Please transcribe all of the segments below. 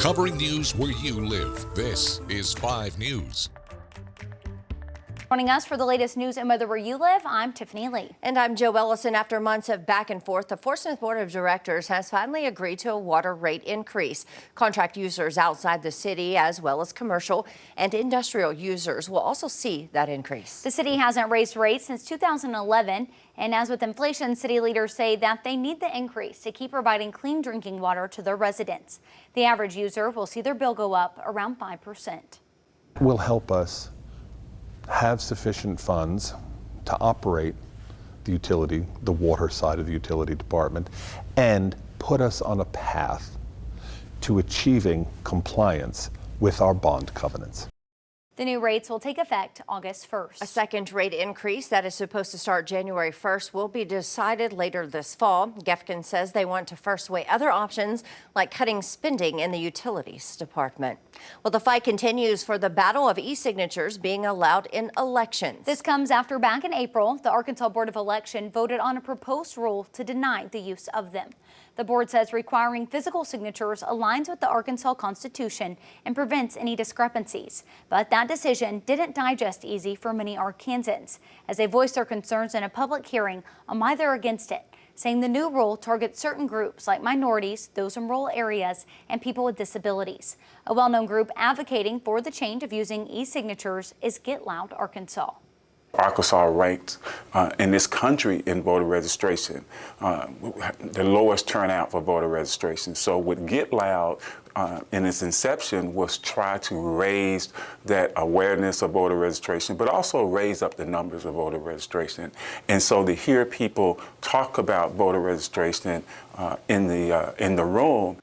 Covering news where you live. This is 5 News. Joining us for the latest news and weather where you live, I'm Tiffany Lee. And I'm Joe Ellison. After months of back and forth, the Fort Smith Board of Directors has finally agreed to a water rate increase. Contract users outside the city, as well as commercial and industrial users, will also see that increase. The city hasn't raised rates since 2011. And as with inflation, city leaders say that they need the increase to keep providing clean drinking water to their residents. The average user will see their bill go up around 5%. Will help us have sufficient funds to operate the utility, the water side of the utility department, and put us on a path to achieving compliance with our bond covenants. The new rates will take effect August 1st. A second rate increase that is supposed to start January 1st will be decided later this fall. Gefkin says they want to first weigh other options like cutting spending in the utilities department. Well, the fight continues for the battle of e-signatures being allowed in elections. This comes after back in April, the Arkansas Board of Election voted on a proposed rule to deny the use of them. The board says requiring physical signatures aligns with the Arkansas Constitution and prevents any discrepancies. But that decision didn't digest easy for many Arkansans as they voiced their concerns in a public hearing on why they're against it, saying the new rule targets certain groups like minorities, those in rural areas, and people with disabilities. A well-known group advocating for the change of using e-signatures is Get Loud Arkansas. Arkansas ranked in this country in voter registration, the lowest turnout for voter registration. So with Get Loud, in its inception, was try to raise that awareness of voter registration, but also raise up the numbers of voter registration. And so to hear people talk about voter registration in the room.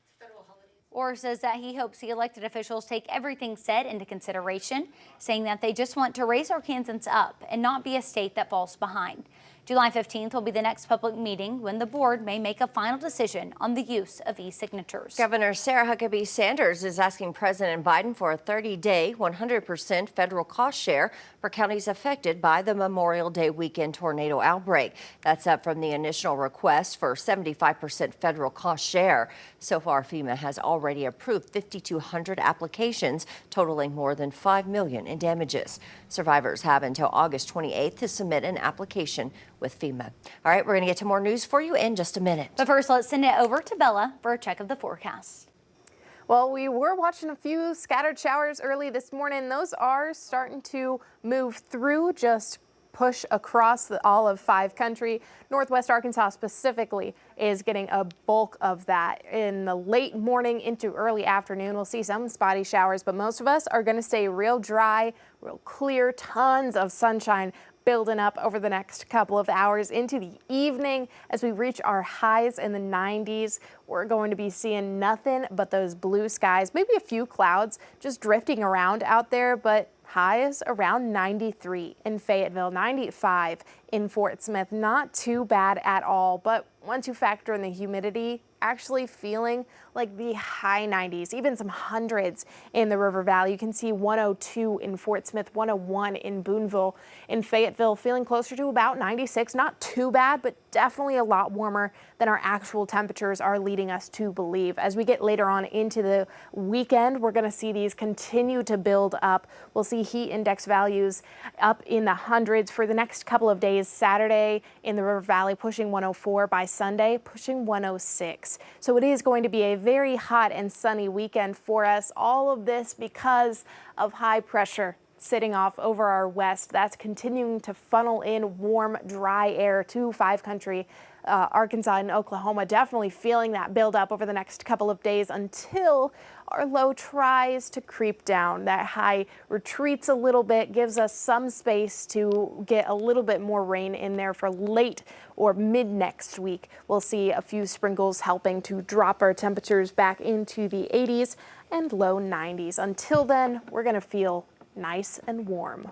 Orr says that he hopes the elected officials take everything said into consideration, saying that they just want to raise Arkansans up and not be a state that falls behind. July 15th will be the next public meeting when the board may make a final decision on the use of e-signatures. Governor Sarah Huckabee Sanders is asking President Biden for a 30-day, 100% federal cost share for counties affected by the Memorial Day weekend tornado outbreak. That's up from the initial request for 75% federal cost share. So far, FEMA has already approved 5,200 applications, totaling more than $5 million in damages. Survivors have until August 28th to submit an application with FEMA. All right, we're going to get to more news for you in just a minute. But first, let's send it over to Bella for a check of the forecast. Well, we were watching a few scattered showers early this morning. Those are starting to move through, just push across all of 5 country. Northwest Arkansas specifically is getting a bulk of that. In the late morning into early afternoon, we'll see some spotty showers, but most of us are going to stay real dry, real clear, tons of sunshine building up over the next couple of hours into the evening. As we reach our highs in the 90s, we're going to be seeing nothing but those blue skies, maybe a few clouds just drifting around out there, but highs around 93 in Fayetteville, 95 in Fort Smith. Not too bad at all, but once you factor in the humidity, actually feeling like the high 90s, even some hundreds in the River Valley. You can see 102 in Fort Smith, 101 in Boonville. In Fayetteville, feeling closer to about 96. Not too bad, but definitely a lot warmer than our actual temperatures are leading us to believe. As we get later on into the weekend, we're going to see these continue to build up. We'll see heat index values up in the hundreds for the next couple of days. Saturday in the River Valley pushing 104, by Sunday pushing 106. So it is going to be a very hot and sunny weekend for us. All of this because of high pressure sitting off over our west. That's continuing to funnel in warm, dry air to 5 country. Arkansas and Oklahoma definitely feeling that build up over the next couple of days until our low tries to creep down. That high retreats a little bit, gives us some space to get a little bit more rain in there for late or mid next week. We'll see a few sprinkles helping to drop our temperatures back into the 80s and low 90s. Until then, we're going to feel nice and warm.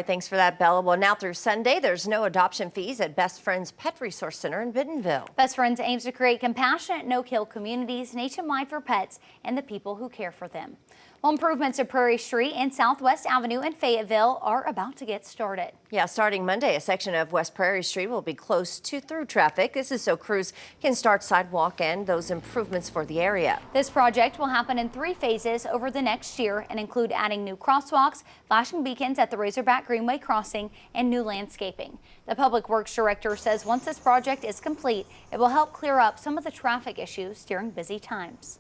Thanks for that, Bella. Well, now through Sunday, there's no adoption fees at Best Friends Pet Resource Center in Bentonville. Best Friends aims to create compassionate, no-kill communities nationwide for pets and the people who care for them. Well, improvements to Prairie Street and Southwest Avenue in Fayetteville are about to get started. Yeah, starting Monday, a section of West Prairie Street will be closed to through traffic. This is so crews can start sidewalk and those improvements for the area. This project will happen in 3 phases over the next year and include adding new crosswalks, flashing beacons at the Razorback Greenway crossing, and new landscaping. The Public Works Director says once this project is complete, it will help clear up some of the traffic issues during busy times.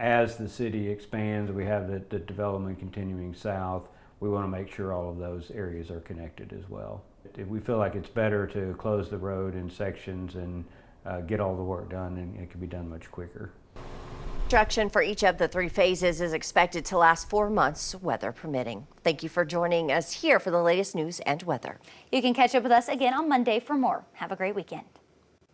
As the city expands, we have the development continuing south. We want to make sure all of those areas are connected as well. We feel like it's better to close the road in sections and get all the work done, and it can be done much quicker. Construction for each of the 3 phases is expected to last 4 months, weather permitting. Thank you for joining us here for the latest news and weather. You can catch up with us again on Monday for more. Have a great weekend.